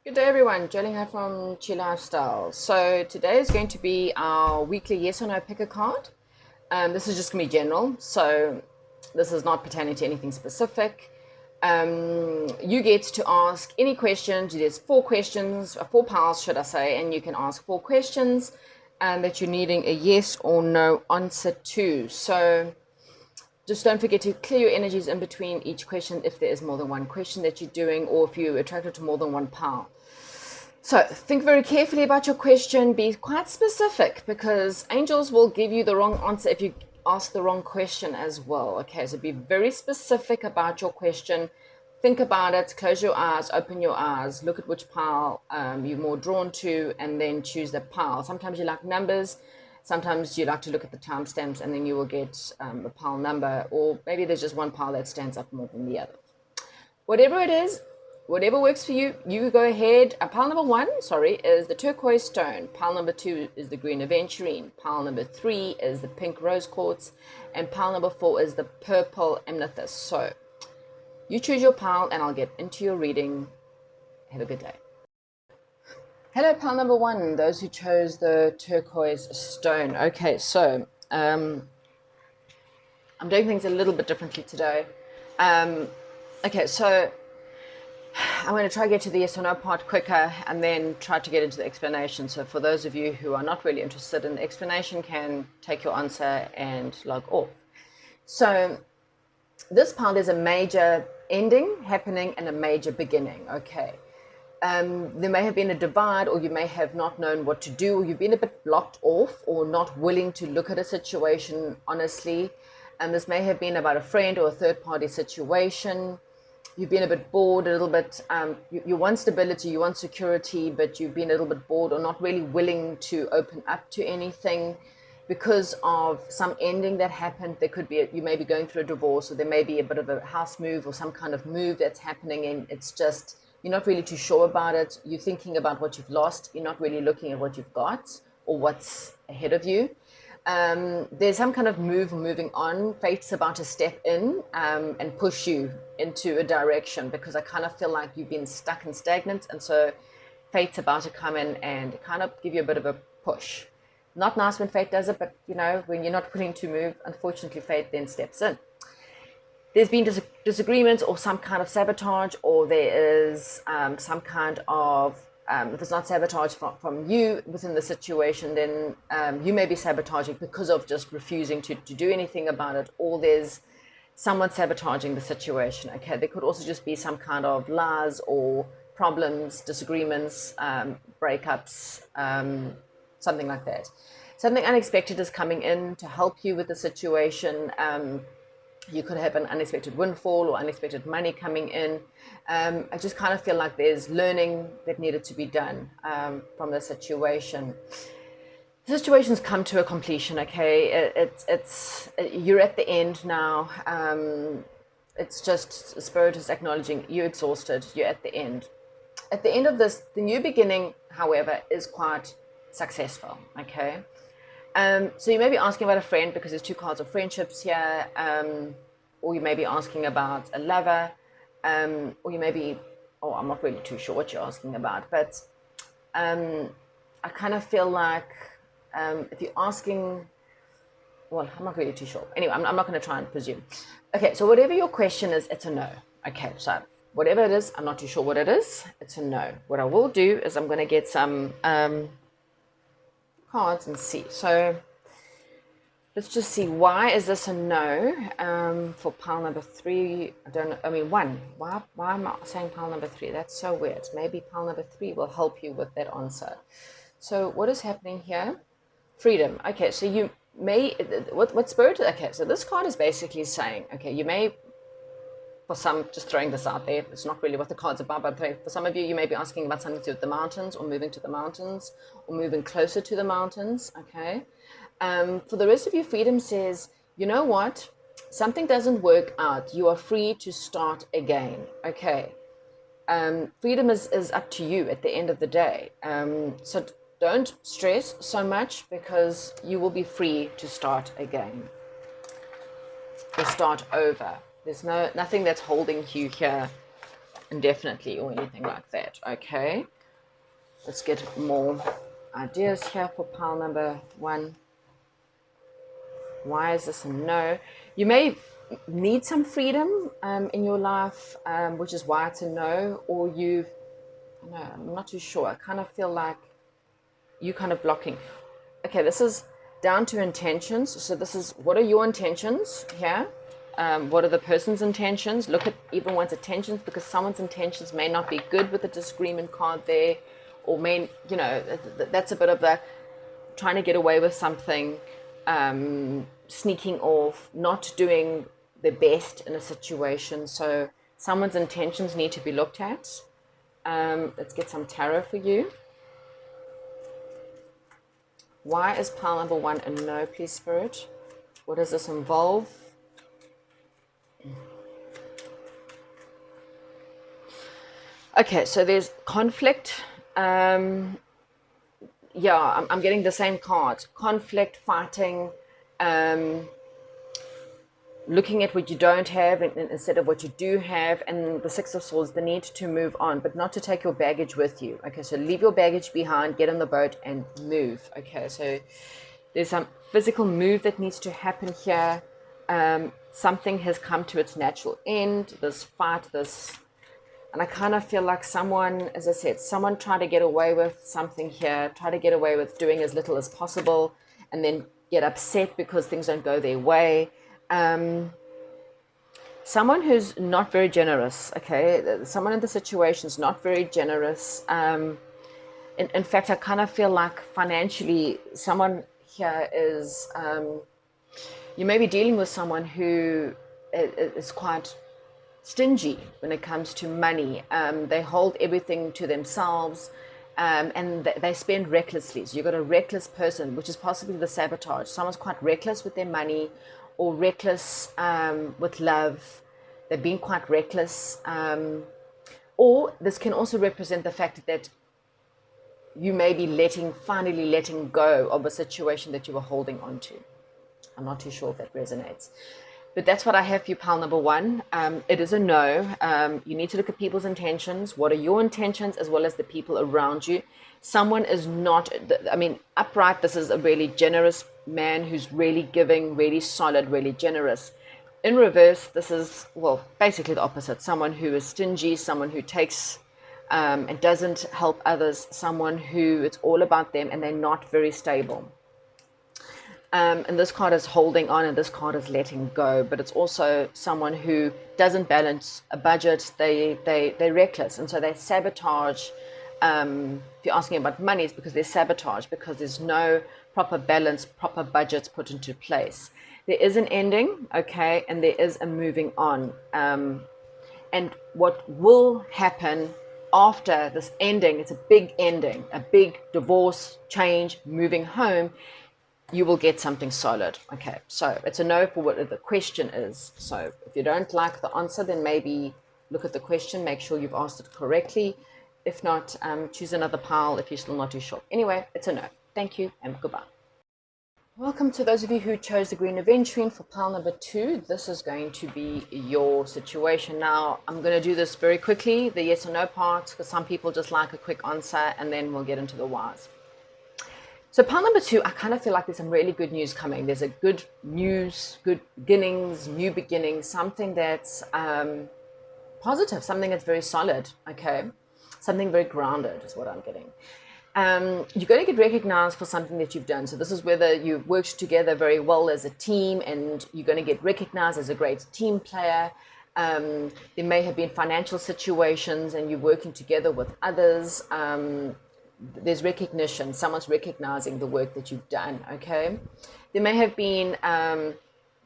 Good day, everyone. Jolene Ann from Chi Lifestyle. So today is going to be our weekly yes or no pick a card. This is just going to be general, so this is not pertaining to anything specific. You get to ask any questions. There's four questions, four piles, should I say, and you can ask four questions that you're needing a yes or no answer to. So just don't forget to clear your energies in between each question if there is more than one question that you're doing, or if you're attracted to more than one pile. So think very carefully about your question. Be quite specific, because angels will give you the wrong answer if you ask the wrong question as well. Okay, so be very specific about your question. Think about it, close your eyes, open your eyes, look at which pile you're more drawn to, and then choose the pile. Sometimes you like numbers, sometimes you like to look at the timestamps, and then you will get a pile number, or maybe there's just one pile that stands up more than the other. Whatever it is, whatever works for you, you go ahead. Pile number one, is the turquoise stone. Pile number two is the green aventurine. Pile number three is the pink rose quartz. And pile number four is the purple amethyst. So you choose your pile and I'll get into your reading. Have a good day. Hello, pile number one, those who chose the turquoise stone. Okay, so I'm doing things a little bit differently today. Okay, so I'm going to try to get to the yes or no part quicker and then try to get into the explanation. So for those of you who are not really interested in the explanation, can take your answer and log off. So this part is a major ending happening and a major beginning. Okay. There may have been a divide, or you may have not known what to do, or you've been a bit blocked off or not willing to look at a situation honestly. And this may have been about a friend or a third party situation. You've been a bit bored, a little bit, you want stability, you want security, but you've been a little bit bored or not really willing to open up to anything because of some ending that happened. There could be, you may be going through a divorce, or there may be a bit of a house move or some kind of move that's happening, and it's just, you're not really too sure about it. You're thinking about what you've lost. You're not really looking at what you've got or what's ahead of you. There's some kind of moving on. Fate's about to step in and push you into a direction, because I kind of feel like you've been stuck and stagnant, and so fate's about to come in and kind of give you a bit of a push. Not nice when fate does it, but you know, when you're not willing to move, unfortunately fate then steps in. There's been disagreements or some kind of sabotage, or there is some kind of if it's not sabotage from you within the situation, then you may be sabotaging because of just refusing to do anything about it, or there's someone sabotaging the situation. Okay, there could also just be some kind of lies or problems, disagreements, breakups, something like that. Something unexpected is coming in to help you with the situation. You could have an unexpected windfall or unexpected money coming in. I just kind of feel like there's learning that needed to be done from the situation. The situation's come to a completion, okay? You're at the end now. It's just, Spirit is acknowledging you're exhausted, you're at the end. At the end of this, the new beginning, however, is quite successful, okay? So you may be asking about a friend, because there's two cards of friendships here, or you may be asking about a lover, or you may be, oh, I'm not really too sure what you're asking about, but I kind of feel like if you're asking, well, I'm not really too sure. Anyway, I'm not going to try and presume. Okay, so whatever your question is, it's a no. Okay, so whatever it is, I'm not too sure what it is, it's a no. What I will do is I'm going to get some cards and see. So let's just see, why is this a no for pile number three? One. Why am I saying pile number three? That's so weird. Maybe pile number three will help you with that answer. So what is happening here? Freedom. Okay, so you may, what Spirit, okay, so this card is basically saying, okay, you may, for some, just throwing this out there, it's not really what the card's about, but for some of you, you may be asking about something to do with the mountains, or moving to the mountains, or moving closer to the mountains, okay? For the rest of you, freedom says, you know what? Something doesn't work out. You are free to start again, okay? Freedom is up to you at the end of the day. So don't stress so much, because you will be free to start again, or start over. There's nothing that's holding you here indefinitely or anything like that. Okay, let's get more ideas here for pile number 1. Why is this a no? You may need some freedom in your life, which is why it's a no. Or no, I'm not too sure. I kind of feel like you kind of blocking. Okay, this is down to intentions. So this is, what are your intentions here? What are the person's intentions? Look at everyone's intentions, because someone's intentions may not be good with the disagreement card there, or may, that's a bit of the trying to get away with something, sneaking off, not doing the best in a situation. So someone's intentions need to be looked at. Let's get some tarot for you. Why is pile number 1 a no, please, Spirit? What does this involve? Okay, so there's conflict. I'm getting the same cards. Conflict, fighting, looking at what you don't have instead of what you do have, and the 6 of Swords, the need to move on, but not to take your baggage with you. Okay, so leave your baggage behind, get on the boat and move. Okay, so there's some physical move that needs to happen here. Something has come to its natural end, this fight, and I kind of feel like someone, as I said, someone tried to get away with something here, try to get away with doing as little as possible, and then get upset because things don't go their way. Someone who's not very generous, okay? Someone in the situation is not very generous. In fact, I kind of feel like financially, someone here is, you may be dealing with someone who is quite stingy when it comes to money. They hold everything to themselves, and they spend recklessly. So you've got a reckless person, which is possibly the sabotage. Someone's quite reckless with their money, or reckless with love. They're being quite reckless. Or this can also represent the fact that you may be finally letting go of a situation that you were holding on to. I'm not too sure if that resonates. But that's what I have for you, pile number 1. It is a no. You need to look at people's intentions. What are your intentions, as well as the people around you? Someone is not, upright, this is a really generous man who's really giving, really solid, really generous. In reverse, this is, basically the opposite. Someone who is stingy, someone who takes and doesn't help others, someone who it's all about them and they're not very stable. And this card is holding on, and this card is letting go. But it's also someone who doesn't balance a budget. They're reckless, and so they sabotage. If you're asking about money, it's because they sabotage, because there's no proper balance, proper budgets put into place. There is an ending, okay, and there is a moving on. And what will happen after this ending, it's a big ending, a big divorce, change, moving home, you will get something solid. Okay, so it's a no for what the question is. So if you don't like the answer, then maybe look at the question, make sure you've asked it correctly. If not, choose another pile if you're still not too sure. Anyway, it's a no. Thank you and goodbye. Welcome to those of you who chose the Green Aventurine for pile number 2. This is going to be your situation. Now, I'm going to do this very quickly, the yes or no part, because some people just like a quick answer, and then we'll get into the whys. So pile number 2, I kind of feel like there's some really good news coming. There's a good news, good beginnings, new beginnings, something that's positive, something that's very solid, okay? Something very grounded is what I'm getting. You're going to get recognized for something that you've done. So this is whether you've worked together very well as a team, and you're going to get recognized as a great team player. There may have been financial situations and you're working together with others. There's recognition. Someone's recognizing the work that you've done, okay? There may have been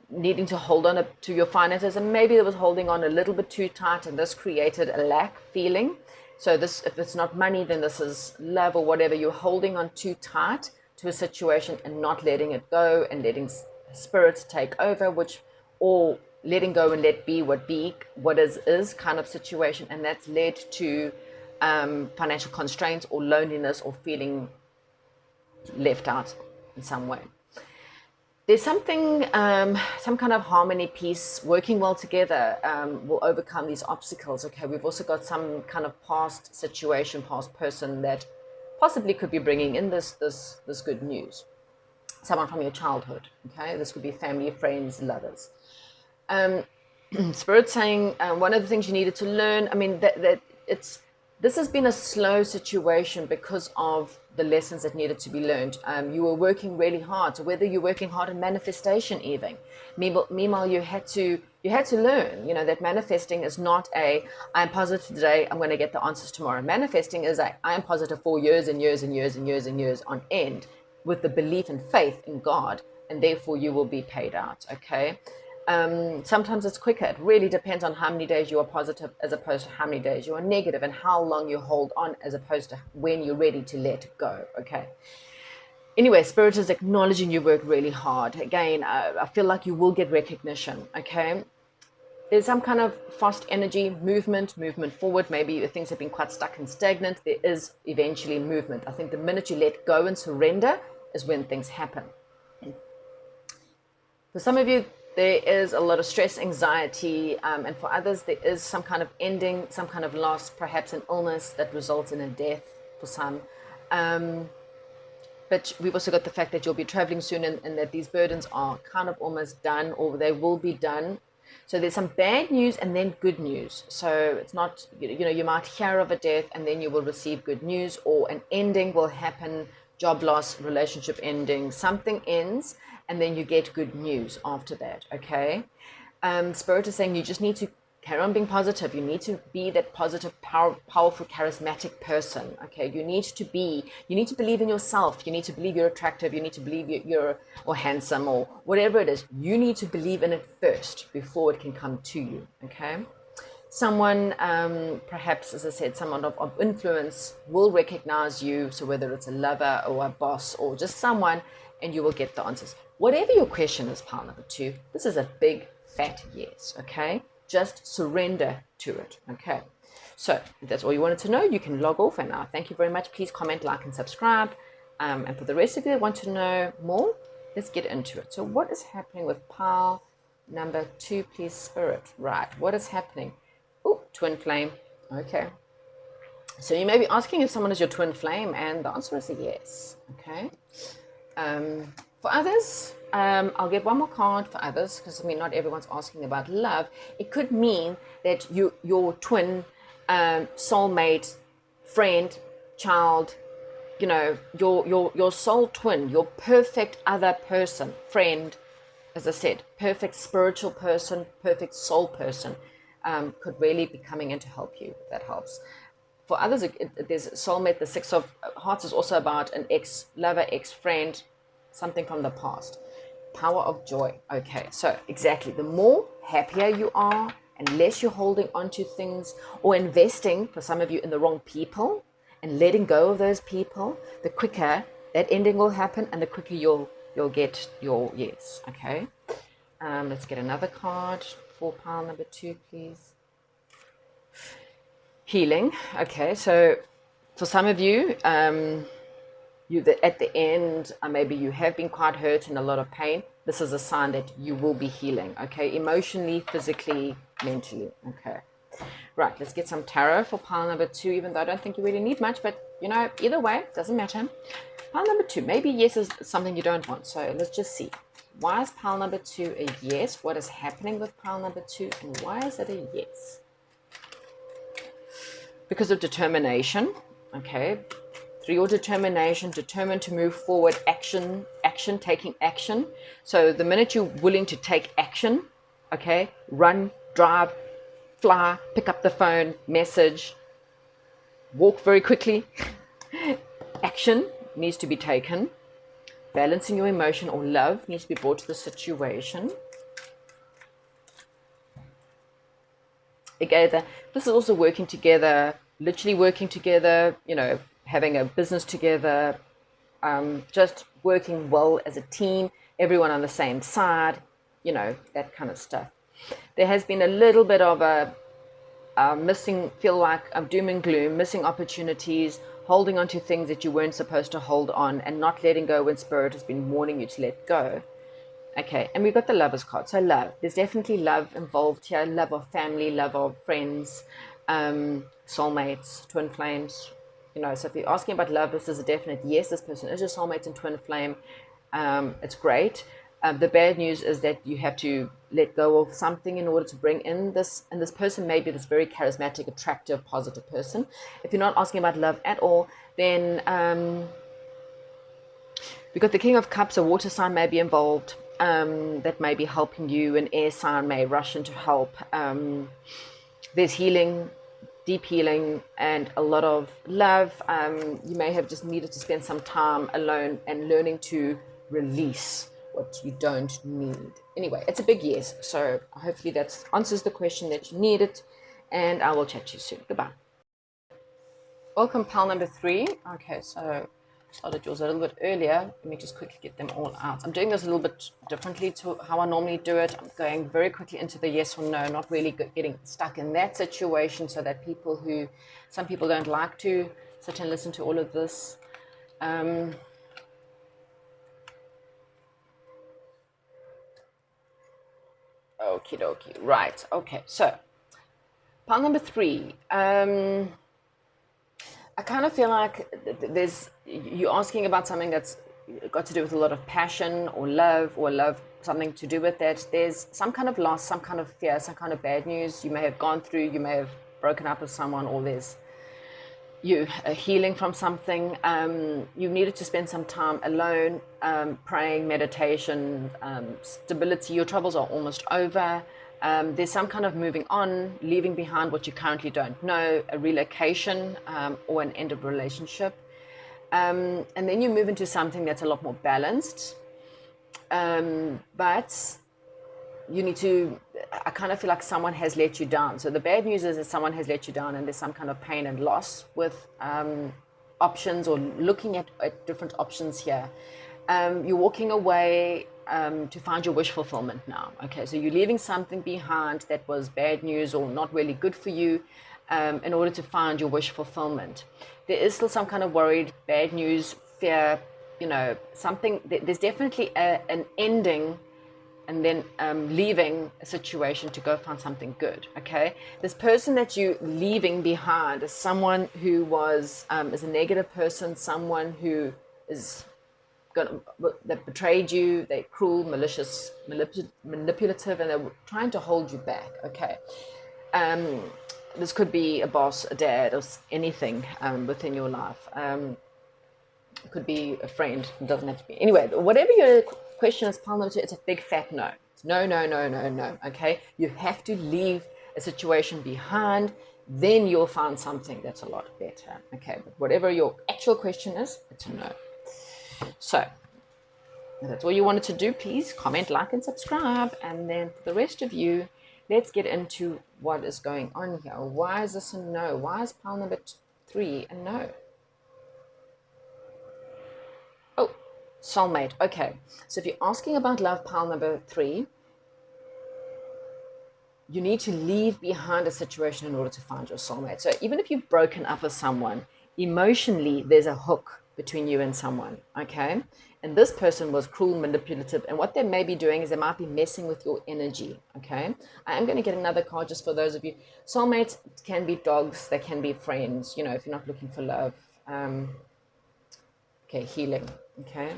needing to hold on to your finances, and maybe it was holding on a little bit too tight, and this created a lack feeling. So this, if it's not money, then this is love or whatever. You're holding on too tight to a situation and not letting it go, and letting spirit take over, or letting go and let be what is kind of situation. And that's led to financial constraints or loneliness or feeling left out in some way. there's something, some kind of harmony, peace, working well together will overcome these obstacles. Okay, we've also got some kind of past situation, past person that possibly could be bringing in this good news. Someone from your childhood. Okay, this could be family, friends, lovers. Spirit saying one of the things you needed to learn. I mean that this has been a slow situation because of the lessons that needed to be learned. You were working really hard. So whether you're working hard in manifestation, even meanwhile you had to learn. You know that manifesting is not I'm positive today, I'm going to get the answers tomorrow. Manifesting is I am positive for years and years and years and years and years on end, with the belief and faith in God, and therefore you will be paid out. Okay. Sometimes it's quicker. It really depends on how many days you are positive as opposed to how many days you are negative, and how long you hold on as opposed to when you're ready to let go. Okay. Anyway, Spirit is acknowledging you work really hard. Again, I feel like you will get recognition. Okay. There's some kind of fast energy, movement forward. Maybe things have been quite stuck and stagnant. There is eventually movement. I think the minute you let go and surrender is when things happen. For some of you, there is a lot of stress, anxiety, and for others, there is some kind of ending, some kind of loss, perhaps an illness that results in a death for some. But we've also got the fact that you'll be traveling soon, and that these burdens are kind of almost done, or they will be done. So there's some bad news and then good news. So it's not, you might hear of a death and then you will receive good news, or an ending will happen, job loss, relationship ending, something ends, and then you get good news after that. Okay. Spirit is saying you just need to carry on being positive. You need to be that positive, powerful, charismatic person. Okay. You need to believe in yourself. You need to believe you're attractive. You need to believe you're or handsome, or whatever it is. You need to believe in it first before it can come to you. Okay. Someone, perhaps, as I said, someone of influence will recognize you. So whether it's a lover or a boss or just someone, and you will get the answers. Whatever your question is, pile number 2, this is a big fat yes. Okay. Just surrender to it. Okay. So if that's all you wanted to know, you can log off. And thank you very much. Please comment, like, and subscribe. And for the rest of you that want to know more, let's get into it. So what is happening with pile number 2, please, Spirit? Right. What is happening? Oh, twin flame. Okay. So you may be asking if someone is your twin flame, and the answer is a yes. Okay. For others, I'll get one more card for others, because not everyone's asking about love. It could mean that your twin, soulmate, friend, child, your soul twin, your perfect other person, friend, as I said, perfect spiritual person, perfect soul person, could really be coming in to help you. That helps. For others, there's soulmate. The 6 of Hearts is also about an ex-lover, ex-friend, something from the past. Power of joy. Okay, so exactly. The more happier you are and less you're holding on to things or investing, for some of you, in the wrong people and letting go of those people, the quicker that ending will happen and the quicker you'll get your yes. Okay, let's get another card for pile number 2, please. Healing. Okay, so for some of you, at the end, maybe you have been quite hurt and a lot of pain. This is a sign that you will be healing. Okay, emotionally, physically, mentally. Okay, right. Let's get some tarot for pile number 2. Even though I don't think you really need much, but either way, doesn't matter. Pile number 2. Maybe yes is something you don't want. So let's just see. Why is pile number 2 a yes? What is happening with pile number 2, and why is it a yes? Because of determination. Okay. Through your determination, determined to move forward, action, taking action. So the minute you're willing to take action, okay, run, drive, fly, pick up the phone, message, walk very quickly, action needs to be taken. Balancing your emotion or love needs to be brought to the situation. Again, this is also working together, literally working together, having a business together, just working well as a team, everyone on the same side, that kind of stuff. There has been a little bit of a feel like doom and gloom, missing opportunities, holding on to things that you weren't supposed to hold on, and not letting go when Spirit has been warning you to let go. Okay, and we've got the lovers card. So love, there's definitely love involved here. Love of family, love of friends, soulmates, twin flames. So if you're asking about love, this is a definite yes. This person is your soulmate and twin flame. It's great. The bad news is that you have to let go of something in order to bring in this. And this person may be this very charismatic, attractive, positive person. If you're not asking about love at all, then we've got the King of Cups. A water sign may be involved. That may be helping you. An air sign may rush in to help. There's healing, deep healing, and a lot of love. You may have just needed to spend some time alone and learning to release what you don't need. Anyway, it's a big yes. So hopefully that answers the question that you needed. And I will chat to you soon. Goodbye. Welcome, pal number 3. Okay, so started yours a little bit earlier. Let me just quickly get them all out. I'm doing this a little bit differently to how I normally do it. I'm going very quickly into the yes or no, not really getting stuck in that situation, so that some people don't like to sit and listen to all of this. Okie dokie. Right. Okay. So, pile number 3. I kind of feel like you're asking about something that's got to do with a lot of passion or love, something to do with that. There's some kind of loss, some kind of fear, some kind of bad news you may have gone through. You may have broken up with someone, or there's you healing from something. You needed to spend some time alone, praying, meditation, stability. Your troubles are almost over. There's some kind of moving on, leaving behind what you currently don't know, a relocation, or an end of relationship. And then you move into something that's a lot more balanced. But you need to, I kind of feel like someone has let you down. So the bad news is that someone has let you down, and there's some kind of pain and loss with options, or looking at different options here. You're walking away to find your wish fulfillment now. Okay, so you're leaving something behind that was bad news or not really good for you, in order to find your wish fulfillment. There is still some kind of worried, bad news, fear, something. There's definitely an ending, and then leaving a situation to go find something good. Okay, this person that you're leaving behind is someone who is a negative person, someone who is that betrayed you. They're cruel, malicious, manipulative, and they're trying to hold you back. Okay, this could be a boss, a dad, or anything within your life. It could be a friend. It doesn't have to be. Anyway, whatever your question is, pile number 2, it's a big fat no. It's no, no, no, no, no. Okay, you have to leave a situation behind. Then you'll find something that's a lot better. Okay, but whatever your actual question is, it's a no. So if that's all you wanted to do, please comment, like, and subscribe. And then for the rest of you, let's get into what is going on here. Why is this a no? Why is pile number 3 a no? Oh, soulmate. Okay, so if you're asking about love, pile number 3, you need to leave behind a situation in order to find your soulmate. So even if you've broken up with someone, emotionally there's a hook between you and someone. Okay, and this person was cruel, manipulative, and what they may be doing is they might be messing with your energy. Okay, I am going to get another card just for those of you. Soulmates can be dogs, they can be friends, if you're not looking for love. Okay, healing. Okay,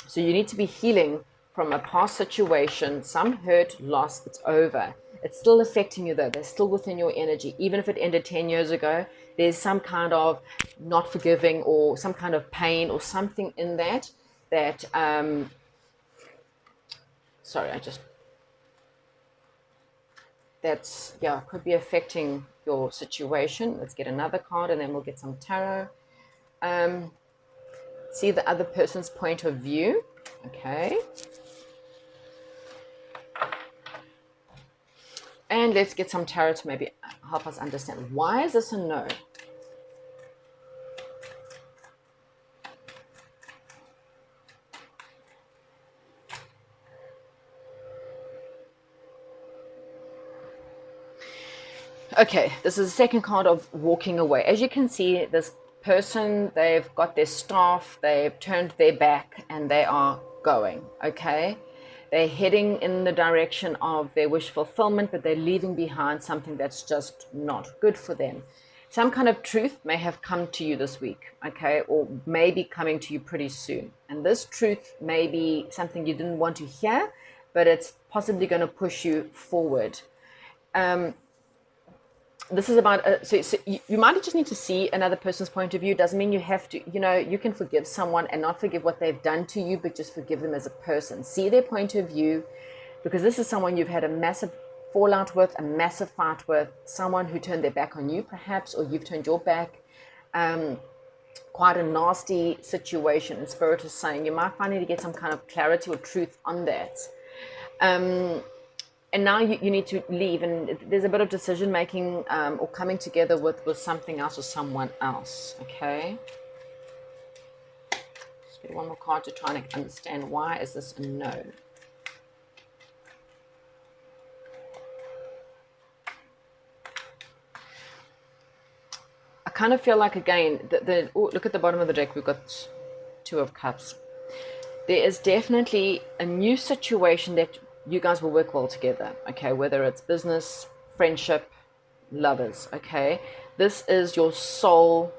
so you need to be healing from a past situation, some hurt, loss. It's over. It's still affecting you though. They're still within your energy. Even if it ended 10 years ago, there's some kind of not forgiving, or some kind of pain, or something in that could be affecting your situation. Let's get another card, and then we'll get some tarot. See the other person's point of view. Okay. And let's get some tarot to maybe help us understand. Why is this a no? Okay, this is the second card of walking away. As you can see, this person, they've got their staff, they've turned their back, and they are going. Okay, They're heading in the direction of their wish fulfillment, but they're leaving behind something that's just not good for them. Some kind of truth may have come to you this week, okay, or may be coming to you pretty soon. And this truth may be something you didn't want to hear, but it's possibly going to push you forward. This is about, so you might just need to see another person's point of view. Doesn't mean you have to, you can forgive someone and not forgive what they've done to you, but just forgive them as a person. See their point of view, because this is someone you've had a massive fallout with, a massive fight with, someone who turned their back on you perhaps, or you've turned your back. Quite a nasty situation. And Spirit is saying you might finally get some kind of clarity or truth on that. And now you need to leave, and there's a bit of decision making or coming together with something else or someone else. Okay, let's get one more card to try and understand why is this a no. I kind of feel like, again, look at the bottom of the deck. We've got 2 of Cups. There is definitely a new situation that you guys will work well together, okay, whether it's business, friendship, lovers, okay. This is your soul,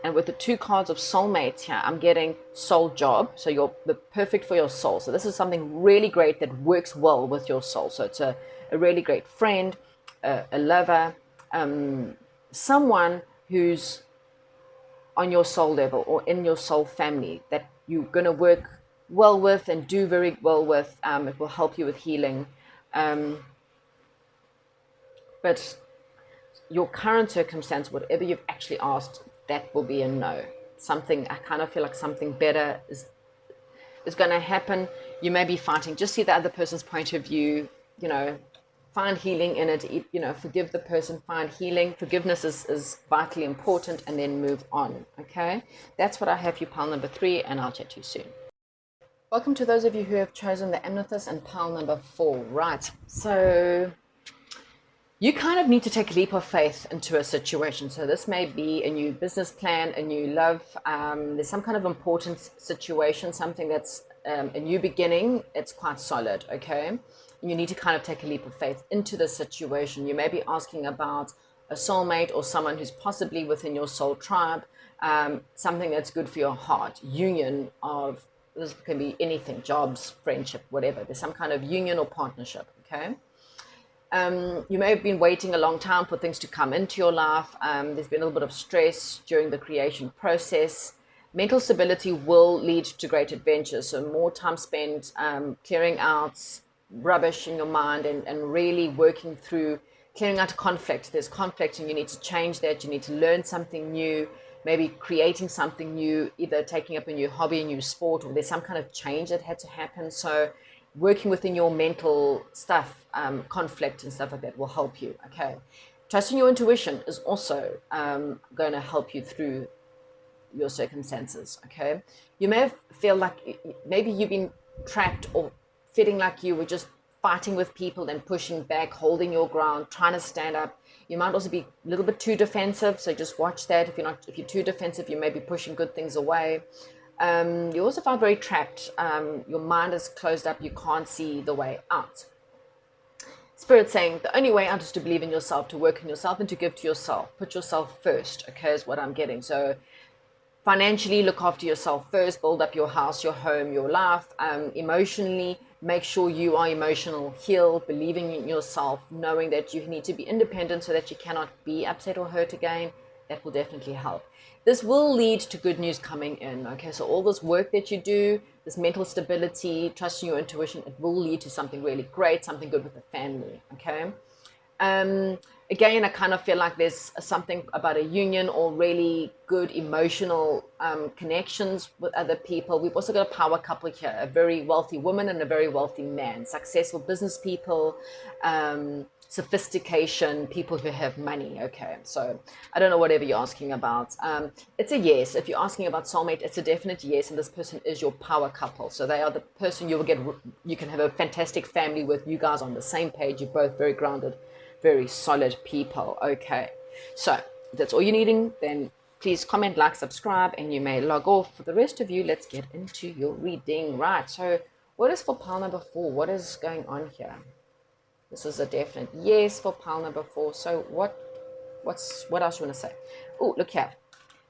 and with the 2 cards of soulmates here, I'm getting soul job, so you're perfect for your soul. So this is something really great that works well with your soul. So it's a really great friend, a lover, someone who's on your soul level or in your soul family that you're going to work well with and do very well with. It will help you with healing, but your current circumstance, whatever you've actually asked, that will be a no. Something, I kind of feel like something better is going to happen. You may be fighting, just see the other person's point of view, find healing in it, forgive the person, find healing. Forgiveness is vitally important, and then move on. Okay, that's what I have for you, pile number 3, and I'll chat to you soon. Welcome to those of you who have chosen the amethyst and pile number 4. Right, so you kind of need to take a leap of faith into a situation. So this may be a new business plan, a new love. There's some kind of important situation, something that's a new beginning. It's quite solid, okay? You need to kind of take a leap of faith into the situation. You may be asking about a soulmate or someone who's possibly within your soul tribe, something that's good for your heart, union of, this can be anything, jobs, friendship, whatever. There's some kind of union or partnership, okay? You may have been waiting a long time for things to come into your life. There's been a little bit of stress during the creation process. Mental stability will lead to great adventures. So more time spent clearing out rubbish in your mind and really working through clearing out conflict. There's conflict and you need to change that. You need to learn something new, maybe creating something new, either taking up a new hobby, a new sport, or there's some kind of change that had to happen. So working within your mental stuff, conflict and stuff like that will help you, okay? Trusting your intuition is also going to help you through your circumstances, okay? You may feel like maybe you've been trapped or feeling like you were just fighting with people and pushing back, holding your ground, trying to stand up. You might also be a little bit too defensive, so just watch that. If you're too defensive, you may be pushing good things away. You also find very trapped. Your mind is closed up. You can't see the way out. Spirit saying the only way out is to believe in yourself, to work in yourself, and to give to yourself. Put yourself first, okay, is what I'm getting. So financially, look after yourself first. Build up your house, your home, your life. Emotionally, make sure you are emotional healed, believing in yourself, knowing that you need to be independent so that you cannot be upset or hurt again. That will definitely help. This will lead to good news coming in, okay? So all this work that you do, this mental stability, trusting your intuition, it will lead to something really great, something good with the family, okay? Again, I kind of feel like there's something about a union or really good emotional connections with other people. We've also got a power couple here, a very wealthy woman and a very wealthy man, successful business people, sophistication, people who have money, okay? So I don't know whatever you're asking about. It's a yes. If you're asking about soulmate, it's a definite yes, and this person is your power couple. So they are the person you can have a fantastic family with, you guys on the same page, you're both very grounded, very solid people, okay? So if that's all you're needing, then please comment, like, subscribe, and you may log off. For the rest of you, let's get into your reading. Right, so What is for pile number 4? What is going on here? This is a definite yes for pile number 4. So what else you want to say? Oh, look here.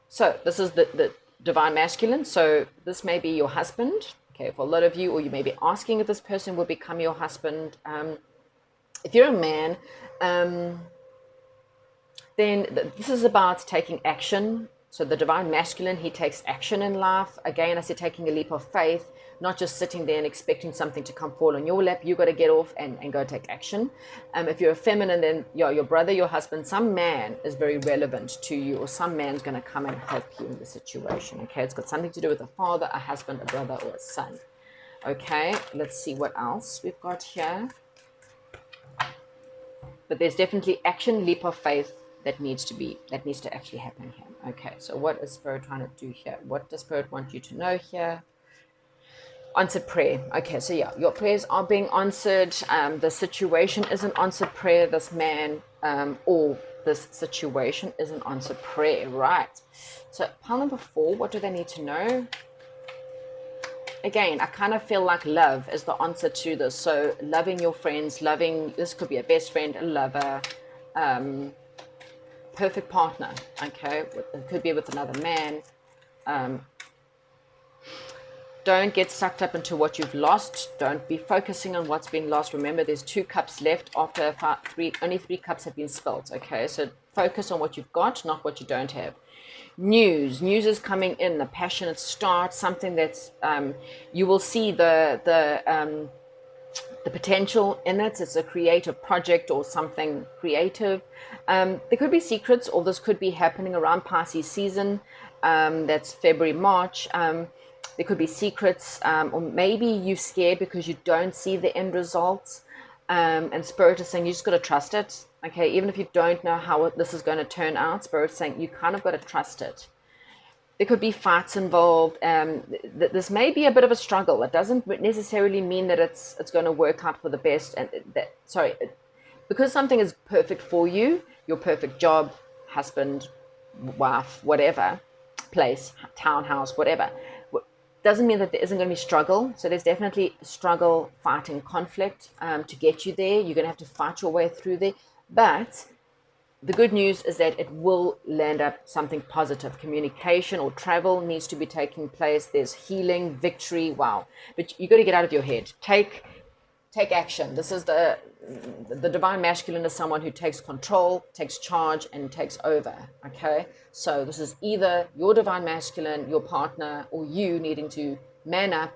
So this is the divine masculine. So this may be your husband. Okay, for a lot of you, or you may be asking if this person will become your husband. If you're a man, then this is about taking action. So the divine masculine, he takes action in life. Again, I said taking a leap of faith, not just sitting there and expecting something to come fall on your lap. You got to get off and go take action. If you're a feminine, then your brother, your husband, some man is very relevant to you, or some man's going to come and help you in the situation. Okay, it's got something to do with a father, a husband, a brother, or a son. Okay, let's see what else we've got here. But there's definitely action, leap of faith that needs to actually happen here. Okay, so what is Spirit trying to do here? What does Spirit want you to know here? Answered prayer. Okay, so yeah, your prayers are being answered. The situation is an answered prayer. This man or this situation is an answered prayer, right? So pile number 4, what do they need to know? Again, I kind of feel like love is the answer to this. So loving your friends, this could be a best friend, a lover, perfect partner, okay? It could be with another man. Don't get sucked up into what you've lost. Don't be focusing on what's been lost. Remember, there's 2 cups left after only 3 cups have been spilled, okay? So focus on what you've got, not what you don't have. News is coming in, a passionate start, something that's you will see the potential in it. It's a creative project or something creative. There could be secrets, or this could be happening around Pisces season. That's February, March. There could be secrets, or maybe you're scared because you don't see the end results. And Spirit is saying you just got to trust it. Okay, even if you don't know how this is going to turn out, Spirit is saying you kind of got to trust it. There could be fights involved. This may be a bit of a struggle. It doesn't necessarily mean that it's going to work out for the best. And because something is perfect for you, your perfect job, husband, wife, whatever, place, townhouse, whatever, doesn't mean that there isn't going to be struggle. So there's definitely struggle, fighting, conflict to get you there. You're going to have to fight your way through there. But the good news is that it will land up something positive. Communication or travel needs to be taking place. There's healing, victory. Wow. But you got to get out of your head. Take action. This is the divine masculine is someone who takes control, takes charge, and takes over. Okay. So this is either your divine masculine, your partner, or you needing to man up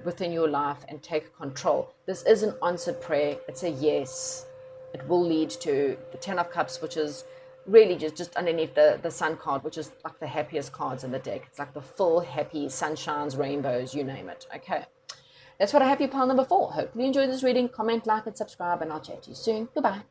within your life and take control. This is an answered prayer. It's a yes. It will lead to the 10 of Cups, which is really just underneath the Sun card, which is like the happiest cards in the deck. It's like the full happy sunshines, rainbows, you name it. Okay. That's what I have for you, pile number 4. Hopefully you enjoyed this reading. Comment, like, and subscribe, and I'll chat to you soon. Goodbye.